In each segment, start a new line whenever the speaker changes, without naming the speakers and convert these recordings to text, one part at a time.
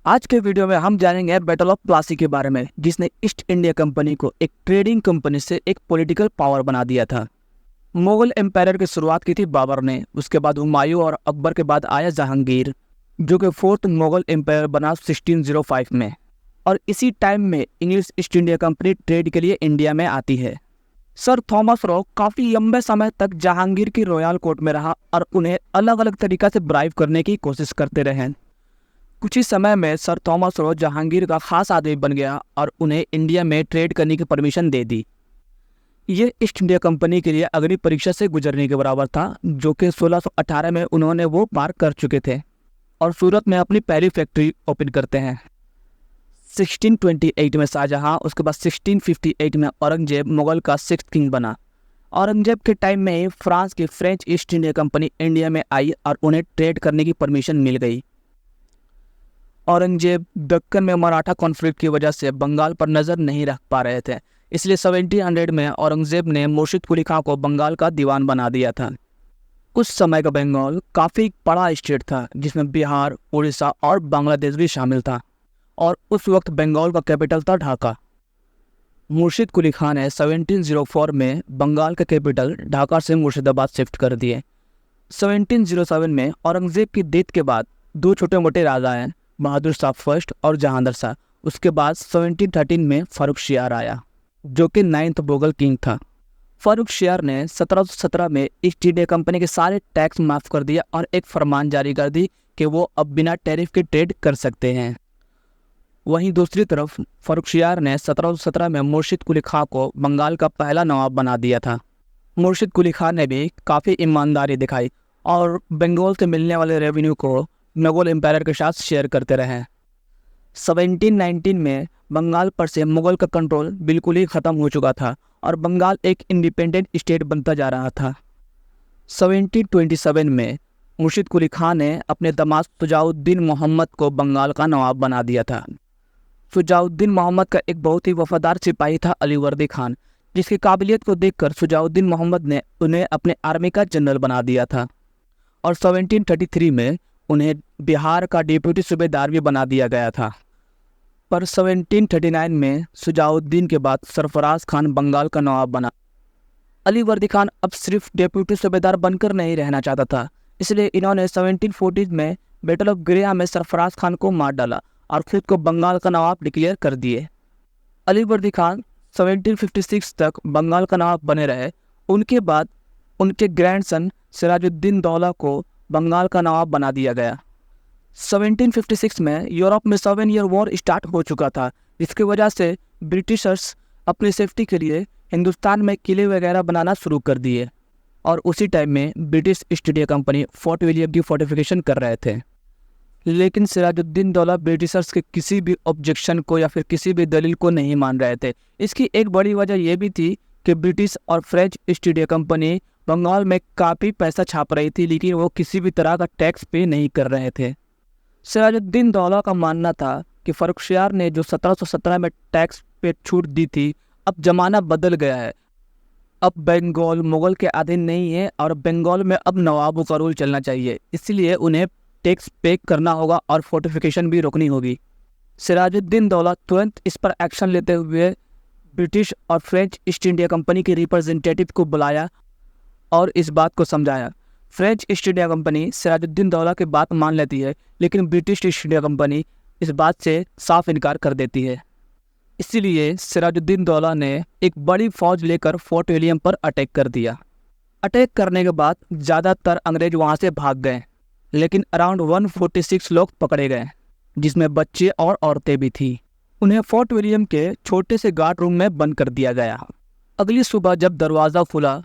आज के वीडियो में हम जानेंगे बैटल ऑफ प्लासी के बारे में, जिसने ईस्ट इंडिया कंपनी को एक ट्रेडिंग कंपनी से एक पॉलिटिकल पावर बना दिया था। मुगल एम्पायर की शुरुआत की थी बाबर ने, उसके बाद हुमायूं और अकबर के बाद आया जहांगीर, जो कि फोर्थ मुगल एम्पायर बना 1605 में। और इसी टाइम में English east India company trade के लिए इंडिया में आती है। सर थॉमस रो काफ़ी लंबे समय तक जहांगीर की रॉयल कोर्ट में रहा और उन्हें अलग अलग तरीक़ा से ब्राइब करने की कोशिश करते रहे। कुछ ही समय में सर थॉमस रो जहांगीर का खास आदमी बन गया और उन्हें इंडिया में ट्रेड करने की परमिशन दे दी। ये ईस्ट इंडिया कंपनी के लिए अग्नि परीक्षा से गुजरने के बराबर था, जो कि 1618 में उन्होंने वो पार कर चुके थे और सूरत में अपनी पहली फैक्ट्री ओपन करते हैं। 1628 में शाहजहां, उसके बाद 1658 में औरंगजेब मुगल का 6th किंग बना। औरंगजेब के टाइम में ही फ्रांस की French East India company India में आई और उन्हें ट्रेड करने की परमिशन मिल गई। औरंगजेब दक्कन में मराठा कॉन्फ्लिक्ट की वजह से बंगाल पर नज़र नहीं रख पा रहे थे, इसलिए 1700 में औरंगजेब ने मुर्शिद कुली खां को बंगाल का दीवान बना दिया था। उस समय का बंगाल काफ़ी बड़ा स्टेट था, जिसमें बिहार, उड़ीसा और बांग्लादेश भी शामिल था, और उस वक्त बंगाल का कैपिटल था ढाका। मुर्शिद कुली खां ने 1704 में बंगाल का कैपिटल ढाका से मुर्शिदाबाद शिफ्ट कर दिए। 1707 में औरंगजेब की डेथ के बाद दो छोटे मोटे राजा आए, बहादुर शाह फर्स्ट और जहांगीर शाह। उसके बाद 1713 में फारुखशियार आया, जो कि 9th मुगल किंग था। फारुखशियार ने 1717 में ईस्ट इंडिया कंपनी के सारे टैक्स माफ़ कर दिया और एक फरमान जारी कर दी कि वो अब बिना टैरिफ के ट्रेड कर सकते हैं। वहीं दूसरी तरफ फारुखशियार ने 1717 में मुर्शिद कुली खां को बंगाल का पहला नवाब बना दिया था। मुर्शिद कुली खां ने भी काफ़ी ईमानदारी दिखाई और बंगाल से मिलने वाले रेवेन्यू को मुगल एम्पायर के साथ शेयर करते रहे। 1719 में बंगाल पर से मुगल का कंट्रोल बिल्कुल ही ख़त्म हो चुका था और बंगाल एक इंडिपेंडेंट स्टेट बनता जा रहा था। 1727 में मुर्शिद कुली खां ने अपने दामाद शुजाउद्दीन मोहम्मद को बंगाल का नवाब बना दिया था। शुजाउद्दीन मोहम्मद का एक बहुत ही वफादार सिपाही था अलीवर्दी खान, जिसकी काबिलियत को देखकर शुजाउद्दीन मोहम्मद ने उन्हें अपने आर्मी का जनरल बना दिया था और 1733 में उन्हें बिहार का डिप्टी सूबेदार भी बना दिया गया था। पर 1739 में शुजाउद्दीन के बाद सरफराज खान बंगाल का नवाब बना। अलीवर्दी खान अब सिर्फ डिप्टी सूबेदार बनकर नहीं रहना चाहता था, इसलिए इन्होंने 1740 में बैटल ऑफ ग्रेहा में सरफराज खान को मार डाला और खुद को बंगाल का नवाब डिक्लेयर कर दिए। अलीवर्दी खान 1756 तक बंगाल का नवाब बने रहे। उनके बाद उनके ग्रैंडसन सिराजुद्दीन दौला को बंगाल का नवाब बना दिया गया। 1756 में यूरोप में 7 ईयर वॉर स्टार्ट हो चुका था, जिसकी वजह से ब्रिटिशर्स अपनी सेफ्टी के लिए हिंदुस्तान में किले वगैरह बनाना शुरू कर दिए और उसी टाइम में British east India company fort William की फोर्टिफिकेशन कर रहे थे। लेकिन सिराजुद्दीन दौला ब्रिटिशर्स के किसी भी ऑब्जेक्शन को या फिर किसी भी दलील को नहीं मान रहे थे। इसकी एक बड़ी वजह यह भी थी कि ब्रिटिश और French East India Company Bengal में काफ़ी पैसा छाप रही थी, लेकिन वो किसी भी तरह का टैक्स पे नहीं कर रहे थे। सिराजुद्दीन दौला का मानना था कि फारुखशियार ने जो 1717 में टैक्स पे छूट दी थी, अब ज़माना बदल गया है। अब बंगाल मुगल के अधीन नहीं है और बंगाल में अब नवाबों का रूल चलना चाहिए, इसलिए उन्हें टैक्स पे करना होगा और फोर्टिफिकेशन भी रोकनी होगी। सिराजुद्दीन दौला तुरंत इस पर एक्शन लेते हुए ब्रिटिश और फ्रेंच ईस्ट इंडिया कंपनी के रिप्रेजेंटेटिव को बुलाया और इस बात को समझाया। French East India company Sirajuddin Daula की बात मान लेती है, लेकिन ब्रिटिश ईस्ट इंडिया कंपनी इस बात से साफ इनकार कर देती है। इसीलिए सिराजुद्दीन दौला ने एक बड़ी फौज लेकर फोर्ट विलियम पर अटैक कर दिया। अटैक करने के बाद ज़्यादातर अंग्रेज वहाँ से भाग गए, लेकिन अराउंड 146 लोग पकड़े गए, जिसमें बच्चे और औरतें भी थी। उन्हें फोर्ट विलियम के छोटे से गार्ड रूम में बंद कर दिया गया। अगली सुबह जब दरवाज़ा खुला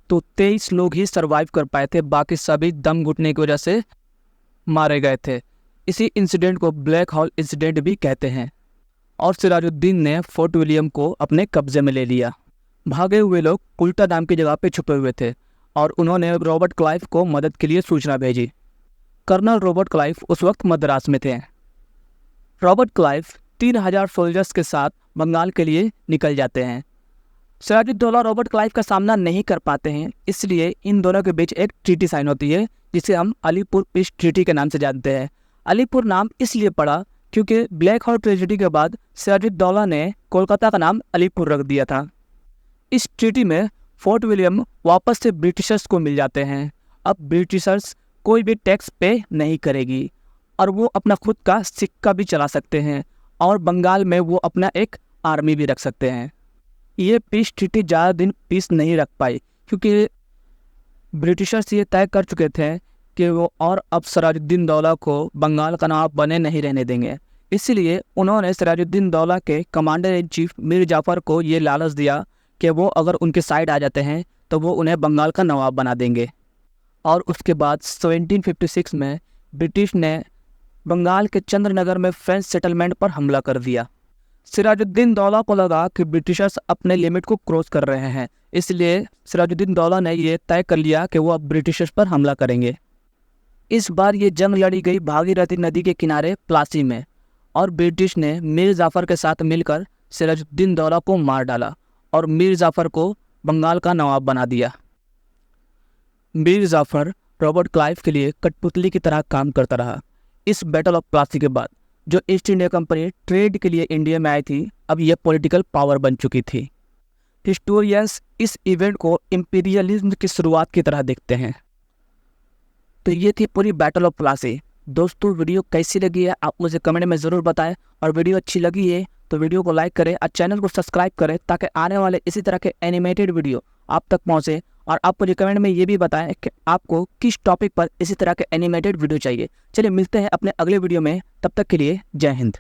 तो 23 लोग ही सरवाइव कर पाए थे, बाकी सभी दम घुटने की वजह से मारे गए थे। इसी इंसिडेंट को ब्लैक हॉल इंसिडेंट भी कहते हैं। और सिराजुद्दीन ने फोर्ट विलियम को अपने कब्जे में ले लिया। भागे हुए लोग कुल्टा नाम की जगह पे छुपे हुए थे और उन्होंने रॉबर्ट क्लाइव को मदद के लिए सूचना भेजी। कर्नल रॉबर्ट क्लाइव उस वक्त मद्रास में थे। रॉबर्ट क्लाइव 3000 सोल्जर्स के साथ बंगाल के लिए निकल जाते हैं। सिराजुद्दौला रॉबर्ट क्लाइव का सामना नहीं कर पाते हैं, इसलिए इन दोनों के बीच एक ट्रीटी साइन होती है, जिसे हम अलीपुर पीस ट्रीटी के नाम से जानते हैं। अलीपुर नाम इसलिए पड़ा क्योंकि ब्लैक हॉर्स ट्रेजेडी के बाद सिराजुद्दौला ने कोलकाता का नाम अलीपुर रख दिया था। इस ट्रीटी में फोर्ट विलियम वापस से ब्रिटिशर्स को मिल जाते हैं। अब ब्रिटिशर्स कोई भी टैक्स पे नहीं करेगी और वो अपना खुद का सिक्का भी चला सकते हैं और बंगाल में वो अपना एक आर्मी भी रख सकते हैं। ये पीस ट्रीटी ज़्यादा दिन पीस नहीं रख पाई क्योंकि ब्रिटिशर्स ये तय कर चुके थे कि वो और अब सिराजुद्दीन दौला को बंगाल का नवाब बने नहीं रहने देंगे। इसलिए उन्होंने सिराजुद्दीन दौला के commander in chief Mir Jafar को ये लालच दिया कि वो अगर उनके साइड आ जाते हैं तो वो उन्हें बंगाल का नवाब बना देंगे। और उसके बाद 1756 में ब्रिटिश ने बंगाल के चंद्रनगर में फ्रेंच सेटलमेंट पर हमला कर दिया। सिराजुद्दीन दौला को लगा कि ब्रिटिशर्स अपने लिमिट को क्रॉस कर रहे हैं, इसलिए सिराजुद्दीन दौला ने ये तय कर लिया कि वो अब ब्रिटिशर्स पर हमला करेंगे। इस बार ये जंग लड़ी गई भागीरथी नदी के किनारे प्लासी में और ब्रिटिश ने मीर जाफ़र के साथ मिलकर सिराजुद्दीन दौला को मार डाला और मीर जाफ़र को बंगाल का नवाब बना दिया। मीर जाफ़र रॉबर्ट क्लाइव के लिए कठपुतली की तरह काम करता रहा। इस बैटल ऑफ प्लासी के बाद जो ईस्ट इंडिया कंपनी ट्रेड के लिए इंडिया में आई थी, अब यह पॉलिटिकल पावर बन चुकी थी। हिस्टोरियंस इस इवेंट को इंपीरियलिज्म की शुरुआत की तरह देखते हैं। तो ये थी पूरी बैटल ऑफ प्लासी। दोस्तों, वीडियो कैसी लगी है आप मुझे कमेंट में ज़रूर बताएं और वीडियो अच्छी लगी है तो वीडियो को लाइक करें और चैनल को सब्सक्राइब करें ताकि आने वाले इसी तरह के एनिमेटेड वीडियो आप तक पहुंचे। और आप मुझे कमेंट में ये भी बताएं कि आपको किस टॉपिक पर इसी तरह के एनिमेटेड वीडियो चाहिए। चलिए मिलते हैं अपने अगले वीडियो में, तब तक के लिए जय हिंद।